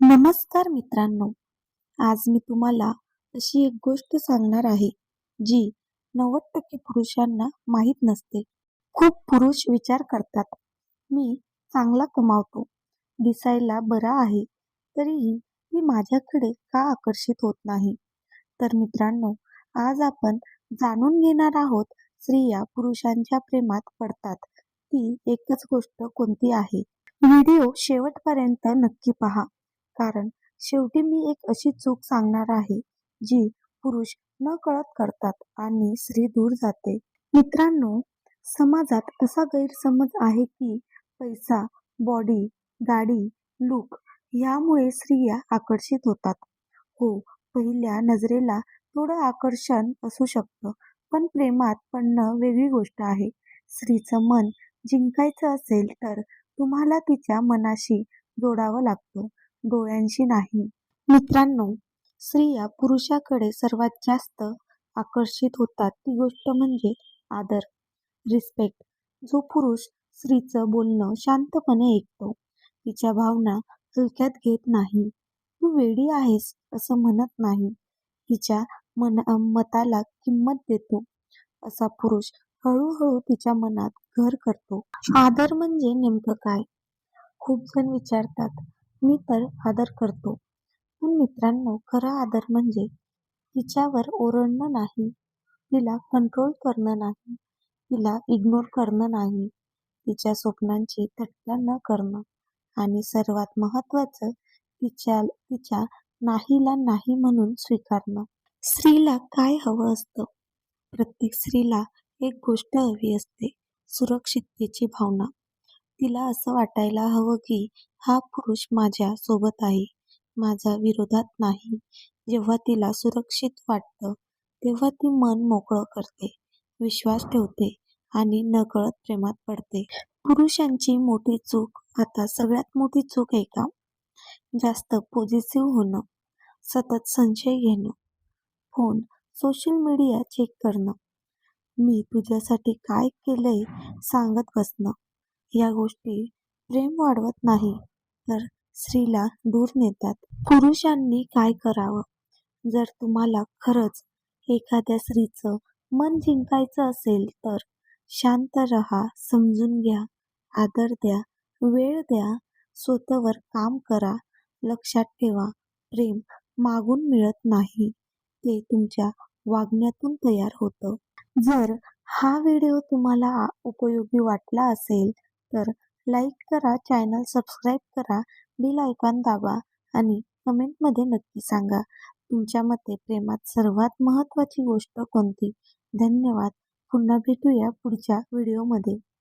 नमस्कार मित्रांनो, आज मी तुम्हाला अशी एक गोष्ट सांगणार आहे, जी 90% पुरुषांना माहीत नसते. खूप पुरुष विचार करतात, मी चांगला कमावतो, दिसायला बरा आहे, तरीही ती माझ्याकडे का आकर्षित होत नाही? तर मित्रांनो, आज आपण जाणून घेणार आहोत, स्त्रिया पुरुषांच्या प्रेमात पडतात, ती एकच गोष्ट कोणती आहे? व्हिडिओ शेवटपर्यंत नक्की पहा. कारण शेवटी मी एक अशी चूक सांगणार आहे जी पुरुष नकळत करतात आणि स्त्री दूर जाते. मित्रांनो, समाजात असा गैरसमज आहे की पैसा, बॉडी, गाडी, लूक यामुळे स्त्रिया आकर्षित होतात. हो, पहिल्या नजरेला थोडं आकर्षण असू शकतं, पण प्रेमात पडणं वेगळी गोष्ट आहे. स्त्रीचं मन जिंकायचं असेल तर तुम्हाला तिच्या मनाशी जोडावं लागतं, डोळ्यांशी नाही. मित्रांनो, स्त्रिया पुरुषाकडे सर्वात जास्त आकर्षित होतात ती गोष्ट म्हणजे आदर, रिस्पेक्ट. जो पुरुष स्त्रीचं बोलणं शांतपणे ऐकतो, तिच्या भावना हलक्यात घेत नाही, तू वेडी आहेस असं म्हणत नाही, तिच्या मताला किंमत देतो, असा पुरुष हळूहळू तिच्या मनात घर करतो. आदर म्हणजे नेमकं काय? खूप जण विचारतात, मी तर आदर करतो. पण मित्रांनो, खरा आदर म्हणजे तिच्यावर ओरडणं नाही, तिला कंट्रोल करणं नाही, तिला इग्नोर करणं नाही, तिच्या स्वप्नांची थट्टा न करणं आणि सर्वात महत्त्वाचं तिच्या नाहीला नाही म्हणून स्वीकारणं. स्त्रीला काय हवं असतं? प्रत्येक स्त्रीला एक गोष्ट हवी असते, सुरक्षिततेची भावना. तिला असं वाटायला हवं की हा पुरुष माझ्या सोबत आहे, माझ्या विरोधात नाही. जेव्हा तिला सुरक्षित वाटतं, तेव्हा ती मन मोकळं करते, विश्वास ठेवते आणि नकळत प्रेमात पडते. पुरुषांची मोठी चूक, आता सगळ्यात मोठी चूक आहे का? जास्त पॉझिटिव्ह होणं, सतत संशय घेणं, फोन, सोशल मीडिया चेक करणं, मी तुझ्यासाठी काय केलंय सांगत बसणं. या गोष्टी प्रेम वाढवत नाही, तर स्त्रीला दूर नेतात. पुरुषांनी काय करावं? जर तुम्हाला खरंच एखाद्या स्त्रीचं मन जिंकायचं असेल तर शांत रहा, समजून घ्या, आदर द्या, वेळ द्या, स्वतःवर काम करा. लक्षात ठेवा, प्रेम मागून मिळत नाही, ते तुमच्या वागण्यातून तयार होतं. जर हा व्हिडिओ तुम्हाला उपयोगी वाटला असेल तर लाईक करा, चॅनल सबस्क्राईब करा, बेल आयकॉन दाबा आणि कमेंटमध्ये नक्की सांगा, तुमच्या मते प्रेमात सर्वात महत्त्वाची गोष्ट कोणती? धन्यवाद. पुन्हा भेटूया पुढच्या व्हिडिओमध्ये.